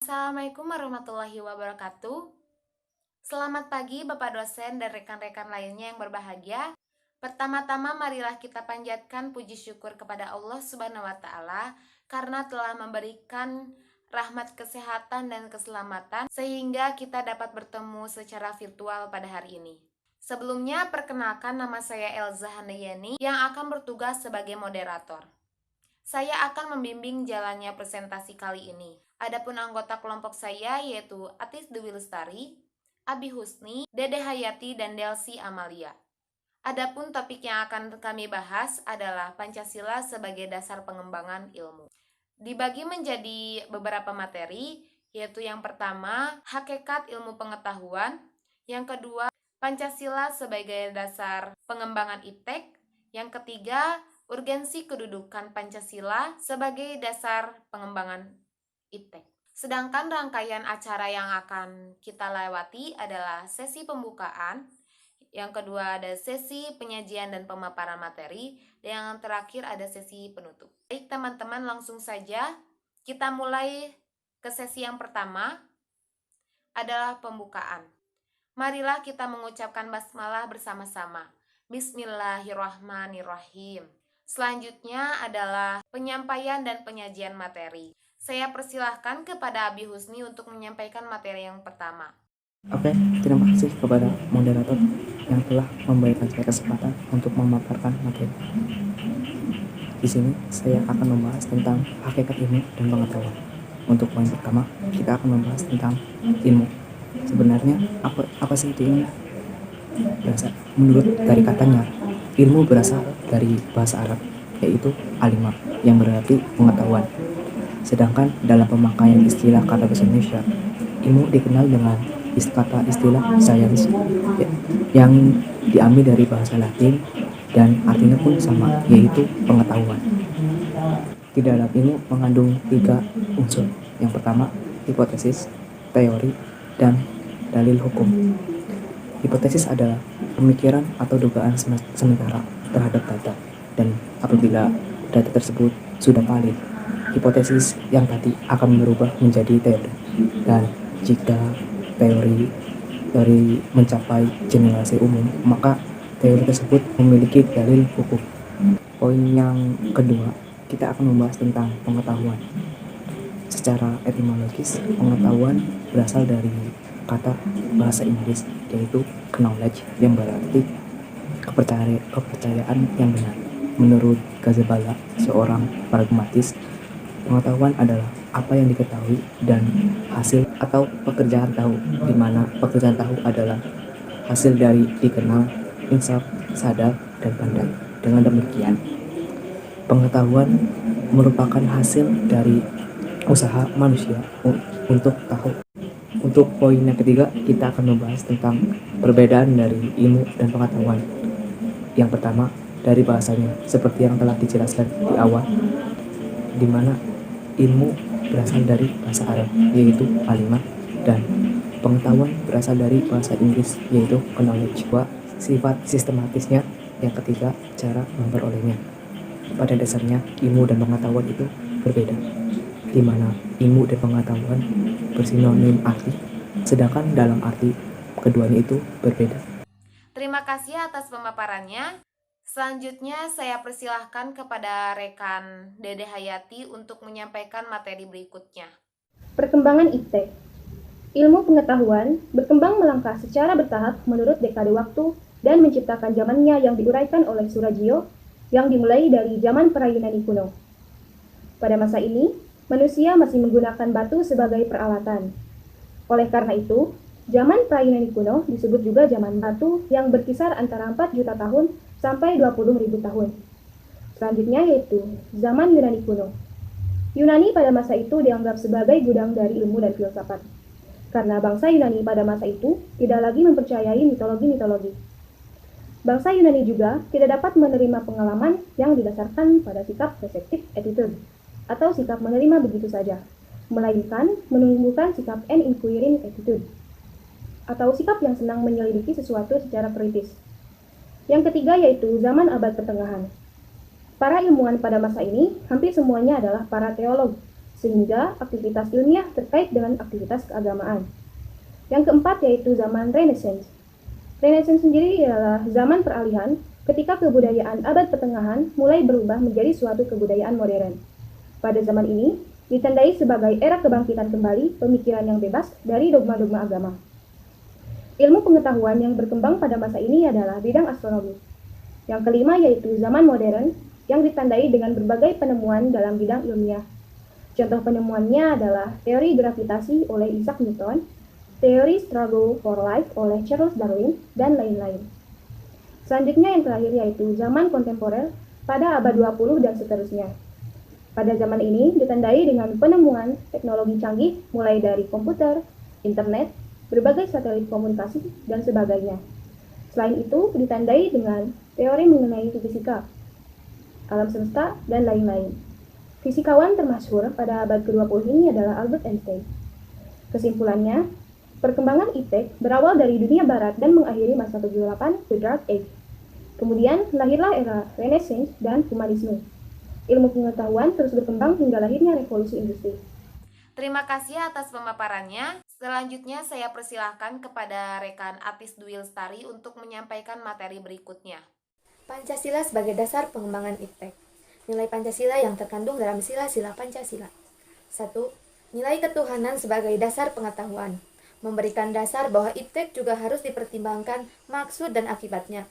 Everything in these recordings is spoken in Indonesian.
Assalamualaikum warahmatullahi wabarakatuh. Selamat pagi Bapak dosen dan rekan-rekan lainnya yang berbahagia. Pertama-tama marilah kita panjatkan puji syukur kepada Allah Subhanahu wa taala karena telah memberikan rahmat kesehatan dan keselamatan sehingga kita dapat bertemu secara virtual pada hari ini. Sebelumnya perkenalkan, nama saya Elza Handayani yang akan bertugas sebagai moderator. Saya akan membimbing jalannya presentasi kali ini. Adapun anggota kelompok saya yaitu Atis Dewi Lestari, Abi Husni, Dede Hayati, dan Delsi Amalia. Adapun topik yang akan kami bahas adalah Pancasila sebagai dasar pengembangan ilmu. Dibagi menjadi beberapa materi, yaitu yang pertama, hakikat ilmu pengetahuan, yang kedua, Pancasila sebagai dasar pengembangan iptek, yang ketiga, urgensi kedudukan Pancasila sebagai dasar pengembangan iptek. Sedangkan rangkaian acara yang akan kita lewati adalah sesi pembukaan, yang kedua ada sesi penyajian dan pemaparan materi, dan yang terakhir ada sesi penutup. Baik teman-teman, langsung saja kita mulai ke sesi yang pertama adalah pembukaan. Marilah kita mengucapkan basmalah bersama-sama. Bismillahirrahmanirrahim. Selanjutnya adalah penyampaian dan penyajian materi. Saya persilahkan kepada Abi Husni untuk menyampaikan materi yang pertama. Oke, terima kasih kepada moderator yang telah memberikan saya kesempatan untuk memaparkan materi. Di sini saya akan membahas tentang hakikat ilmu dan pengetahuan. Untuk poin pertama, kita akan membahas tentang ilmu. Sebenarnya apa sih itu ilmu? Menurut dari katanya, ilmu berasal dari bahasa Arab, yaitu alimah, yang berarti pengetahuan. Sedangkan dalam pemakaian istilah kata bahasa Indonesia, ilmu dikenal dengan kata istilah sains yang diambil dari bahasa Latin dan artinya pun sama, yaitu pengetahuan. Di dalam ilmu mengandung 3 unsur. Yang pertama, hipotesis, teori, dan dalil hukum. Hipotesis adalah pemikiran atau dugaan sementara terhadap data, dan apabila data tersebut sudah valid, hipotesis yang tadi akan berubah menjadi teori. Dan jika teori mencapai generasi umum, maka teori tersebut memiliki dalil hukum. Poin yang kedua, kita akan membahas tentang pengetahuan. Secara etimologis, pengetahuan berasal dari kata bahasa Inggris, yaitu knowledge, yang berarti kepercayaan yang benar. Menurut Gazeballa, seorang pragmatis, pengetahuan adalah apa yang diketahui dan hasil atau pekerjaan tahu, di mana pekerjaan tahu adalah hasil dari dikenal, insaf, sadar, dan pandai. Dengan demikian, pengetahuan merupakan hasil dari usaha manusia untuk tahu. Untuk poin yang ketiga, kita akan membahas tentang perbedaan dari ilmu dan pengetahuan. Yang pertama, dari bahasanya, seperti yang telah dijelaskan di awal, di mana ilmu berasal dari bahasa Arab, yaitu alimah, dan pengetahuan berasal dari bahasa Inggris, yaitu knowledge. Sifat sistematisnya. Yang ketiga, cara memperolehnya. Pada dasarnya, ilmu dan pengetahuan itu berbeda, di mana ilmu dan pengetahuan bersinonim arti, sedangkan dalam arti keduanya itu berbeda. Terima kasih atas pemaparannya. Selanjutnya saya persilahkan kepada rekan Dede Hayati untuk menyampaikan materi berikutnya. Perkembangan iptek. Ilmu pengetahuan berkembang melangkah secara bertahap menurut dekade waktu dan menciptakan zamannya yang diuraikan oleh Surajio yang dimulai dari zaman pra-Yunani kuno. Pada masa ini, manusia masih menggunakan batu sebagai peralatan. Oleh karena itu, zaman pra-Yunani kuno disebut juga zaman batu yang berkisar antara 4 juta tahun sampai 20.000 tahun. Selanjutnya yaitu zaman Yunani kuno. Yunani pada masa itu dianggap sebagai gudang dari ilmu dan filsafat, karena bangsa Yunani pada masa itu tidak lagi mempercayai mitologi-mitologi. Bangsa Yunani juga tidak dapat menerima pengalaman yang didasarkan pada sikap receptive attitude, atau sikap menerima begitu saja, melainkan menumbuhkan sikap an inquiring attitude, atau sikap yang senang menyelidiki sesuatu secara kritis. Yang ketiga yaitu zaman abad pertengahan. Para ilmuwan pada masa ini hampir semuanya adalah para teolog, sehingga aktivitas ilmiah terkait dengan aktivitas keagamaan. Yang keempat yaitu zaman Renaissance. Renaissance sendiri adalah zaman peralihan ketika kebudayaan abad pertengahan mulai berubah menjadi suatu kebudayaan modern. Pada zaman ini, ditandai sebagai era kebangkitan kembali pemikiran yang bebas dari dogma-dogma agama. Ilmu pengetahuan yang berkembang pada masa ini adalah bidang astronomi. Yang kelima yaitu zaman modern yang ditandai dengan berbagai penemuan dalam bidang ilmiah. Contoh penemuannya adalah teori gravitasi oleh Isaac Newton, teori struggle for life oleh Charles Darwin, dan lain-lain. Selanjutnya yang terakhir yaitu zaman kontemporer pada abad 20 dan seterusnya. Pada zaman ini ditandai dengan penemuan teknologi canggih mulai dari komputer, internet, berbagai satelit komunikasi, dan sebagainya. Selain itu ditandai dengan teori mengenai fisika, alam semesta, dan lain-lain. Fisikawan termasyhur pada abad ke-20 ini adalah Albert Einstein. Kesimpulannya, perkembangan iptek berawal dari dunia barat dan mengakhiri masa kegelapan The Dark Age. Kemudian lahirlah era Renaissance dan humanisme. Ilmu pengetahuan terus berkembang hingga lahirnya revolusi industri. Terima kasih atas pemaparannya. Selanjutnya saya persilahkan kepada rekan Atis Dwi Lestari untuk menyampaikan materi berikutnya. Pancasila sebagai dasar pengembangan iptek. Nilai Pancasila yang terkandung dalam sila-sila Pancasila. 1. Nilai ketuhanan sebagai dasar pengetahuan. Memberikan dasar bahwa iptek juga harus dipertimbangkan maksud dan akibatnya.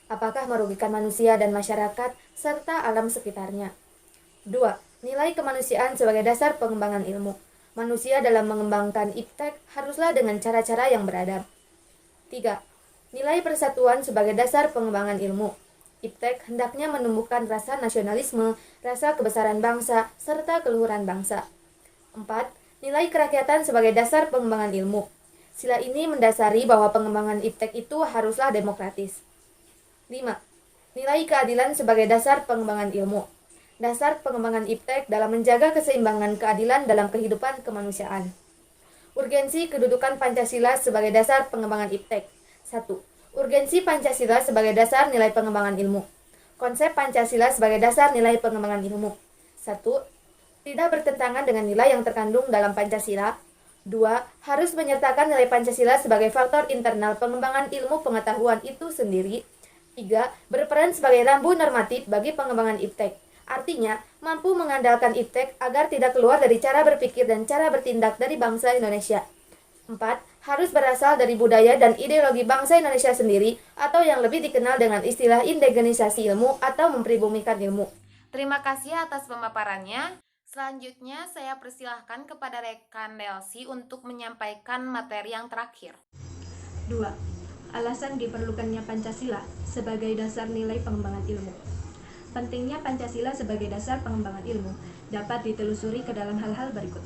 Apakah merugikan manusia dan masyarakat, serta alam sekitarnya. 2. Nilai kemanusiaan sebagai dasar pengembangan ilmu. Manusia dalam mengembangkan iptek haruslah dengan cara-cara yang beradab. 3. Nilai persatuan sebagai dasar pengembangan ilmu. Iptek hendaknya menumbuhkan rasa nasionalisme, rasa kebesaran bangsa, serta keluhuran bangsa. 4. Nilai kerakyatan sebagai dasar pengembangan ilmu. Sila ini mendasari bahwa pengembangan iptek itu haruslah demokratis. 5. Nilai keadilan sebagai dasar pengembangan ilmu. Dasar pengembangan iptek dalam menjaga keseimbangan keadilan dalam kehidupan kemanusiaan. Urgensi kedudukan Pancasila sebagai dasar pengembangan iptek. 1. Urgensi Pancasila sebagai dasar nilai pengembangan ilmu. Konsep Pancasila sebagai dasar nilai pengembangan ilmu. 1. Tidak bertentangan dengan nilai yang terkandung dalam Pancasila. 2. Harus menyertakan nilai Pancasila sebagai faktor internal pengembangan ilmu pengetahuan itu sendiri. 3. Berperan sebagai rambu normatif bagi pengembangan iptek. Artinya, mampu mengandalkan iptek agar tidak keluar dari cara berpikir dan cara bertindak dari bangsa Indonesia. 4. Harus berasal dari budaya dan ideologi bangsa Indonesia sendiri atau yang lebih dikenal dengan istilah indigenisasi ilmu atau mempribumikan ilmu. Terima kasih atas pemaparannya. Selanjutnya saya persilahkan kepada rekan Delsi untuk menyampaikan materi yang terakhir. 2. Alasan diperlukannya Pancasila sebagai dasar nilai pengembangan ilmu. Pentingnya Pancasila sebagai dasar pengembangan ilmu dapat ditelusuri ke dalam hal-hal berikut.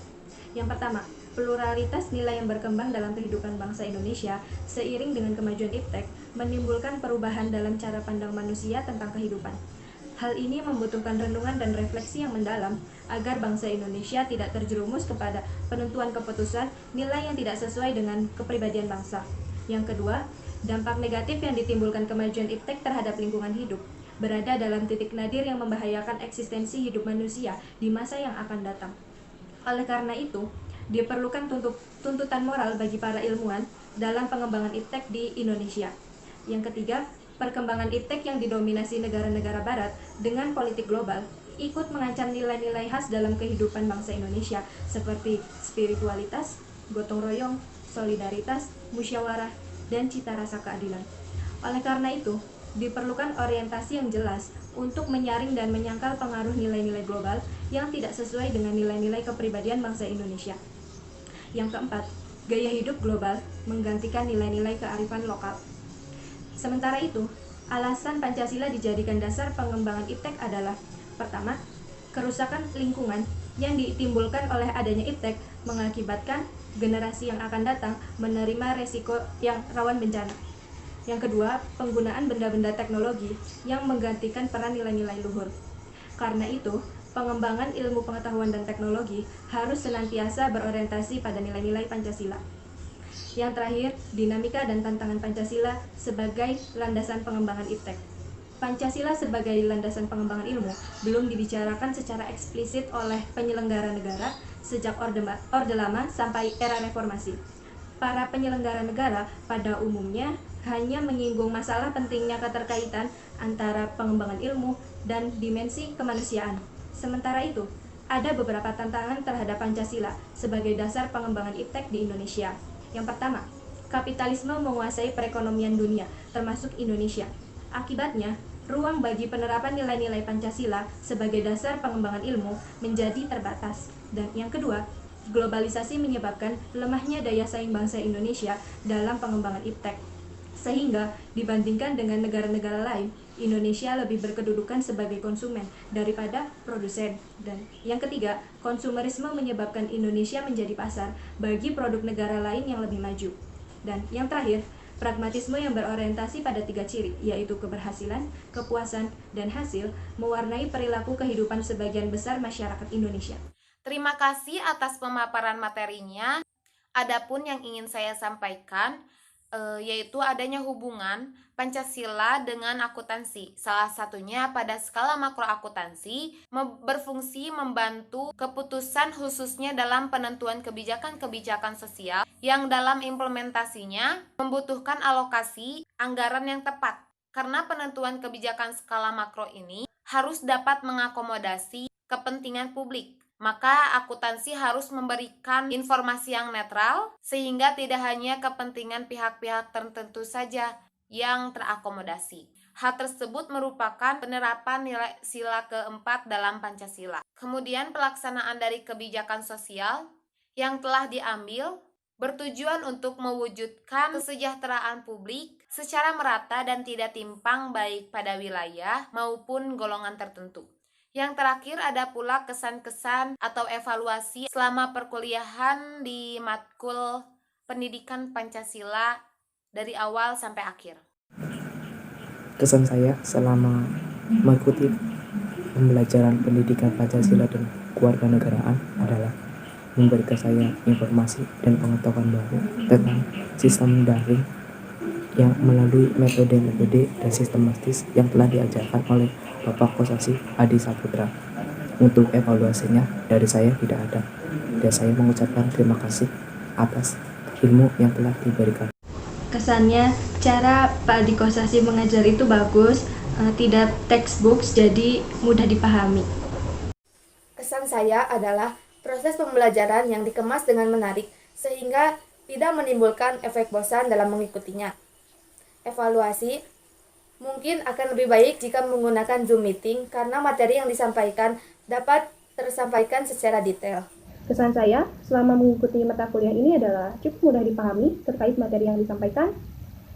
Yang pertama, pluralitas nilai yang berkembang dalam kehidupan bangsa Indonesia seiring dengan kemajuan iptek menimbulkan perubahan dalam cara pandang manusia tentang kehidupan. Hal ini membutuhkan renungan dan refleksi yang mendalam agar bangsa Indonesia tidak terjerumus kepada penentuan keputusan nilai yang tidak sesuai dengan kepribadian bangsa. Yang kedua, dampak negatif yang ditimbulkan kemajuan iptek terhadap lingkungan hidup berada dalam titik nadir yang membahayakan eksistensi hidup manusia di masa yang akan datang. Oleh karena itu, diperlukan tuntutan moral bagi para ilmuwan dalam pengembangan iptek di Indonesia. Yang ketiga, perkembangan iptek yang didominasi negara-negara barat dengan politik global ikut mengancam nilai-nilai khas dalam kehidupan bangsa Indonesia seperti spiritualitas, gotong royong, solidaritas, musyawarah, dan cita rasa keadilan. Oleh karena itu, diperlukan orientasi yang jelas untuk menyaring dan menyangkal pengaruh nilai-nilai global yang tidak sesuai dengan nilai-nilai kepribadian bangsa Indonesia. Yang keempat, gaya hidup global menggantikan nilai-nilai kearifan lokal. Sementara itu, alasan Pancasila dijadikan dasar pengembangan iptek adalah: pertama, kerusakan lingkungan yang ditimbulkan oleh adanya iptek mengakibatkan generasi yang akan datang menerima resiko yang rawan bencana. Yang kedua, penggunaan benda-benda teknologi yang menggantikan peran nilai-nilai luhur. Karena itu, pengembangan ilmu pengetahuan dan teknologi harus senantiasa berorientasi pada nilai-nilai Pancasila. Yang terakhir, dinamika dan tantangan Pancasila sebagai landasan pengembangan iptek. Pancasila sebagai landasan pengembangan ilmu belum dibicarakan secara eksplisit oleh penyelenggara negara sejak Orde Lama sampai era Reformasi. Para penyelenggara negara pada umumnya hanya menyinggung masalah pentingnya keterkaitan antara pengembangan ilmu dan dimensi kemanusiaan. Sementara itu, ada beberapa tantangan terhadap Pancasila sebagai dasar pengembangan iptek di Indonesia. Yang pertama, kapitalisme menguasai perekonomian dunia, termasuk Indonesia. Akibatnya, ruang bagi penerapan nilai-nilai Pancasila sebagai dasar pengembangan ilmu menjadi terbatas. Dan yang kedua, globalisasi menyebabkan lemahnya daya saing bangsa Indonesia dalam pengembangan iptek. Sehingga dibandingkan dengan negara-negara lain, Indonesia lebih berkedudukan sebagai konsumen daripada produsen. Dan yang ketiga, konsumerisme menyebabkan Indonesia menjadi pasar bagi produk negara lain yang lebih maju. Dan yang terakhir, pragmatisme yang berorientasi pada 3 ciri, yaitu keberhasilan, kepuasan, dan hasil, mewarnai perilaku kehidupan sebagian besar masyarakat Indonesia. Terima kasih atas pemaparan materinya. Adapun yang ingin saya sampaikan yaitu adanya hubungan Pancasila dengan akuntansi. Salah satunya pada skala makro akuntansi berfungsi membantu keputusan khususnya dalam penentuan kebijakan-kebijakan sosial yang dalam implementasinya membutuhkan alokasi anggaran yang tepat. Karena penentuan kebijakan skala makro ini harus dapat mengakomodasi kepentingan publik. Maka akuntansi harus memberikan informasi yang netral sehingga tidak hanya kepentingan pihak-pihak tertentu saja yang terakomodasi. Hal tersebut merupakan penerapan nilai sila keempat dalam Pancasila. Kemudian pelaksanaan dari kebijakan sosial yang telah diambil bertujuan untuk mewujudkan kesejahteraan publik secara merata dan tidak timpang baik pada wilayah maupun golongan tertentu. Yang terakhir ada pula kesan-kesan atau evaluasi selama perkuliahan di matkul pendidikan Pancasila dari awal sampai akhir. Kesan saya selama mengikuti pembelajaran pendidikan Pancasila dan kewarganegaraan adalah memberikan saya informasi dan pengetahuan baru tentang sistem daring yang melalui metode-metode dan sistematis yang telah diajarkan oleh Bapak Kosasih Adi Saputra. Untuk evaluasinya dari saya tidak ada, dan saya mengucapkan terima kasih atas ilmu yang telah diberikan. Kesannya, cara Pak Adi Kosasih mengajar itu bagus, tidak textbooks, jadi mudah dipahami. Kesan saya adalah proses pembelajaran yang dikemas dengan menarik sehingga tidak menimbulkan efek bosan dalam mengikutinya. Evaluasi mungkin akan lebih baik jika menggunakan Zoom meeting karena materi yang disampaikan dapat tersampaikan secara detail. Kesan saya selama mengikuti mata kuliah ini adalah cukup mudah dipahami terkait materi yang disampaikan,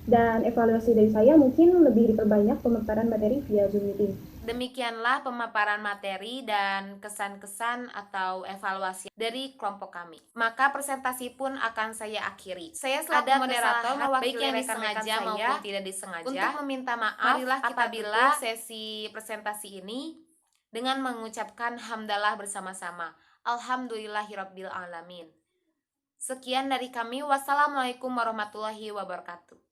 dan evaluasi dari saya mungkin lebih diperbanyak pemaparan materi via Zoom meeting. Demikianlah pemaparan materi dan kesan-kesan atau evaluasi dari kelompok kami. Maka presentasi pun akan saya akhiri. Saya selaku moderator baik yang disengaja maupun tidak disengaja untuk meminta maaf apabila sesi presentasi ini dengan mengucapkan hamdalah bersama-sama. Alhamdulillahirabbil alamin. Sekian dari kami. Wassalamualaikum warahmatullahi wabarakatuh.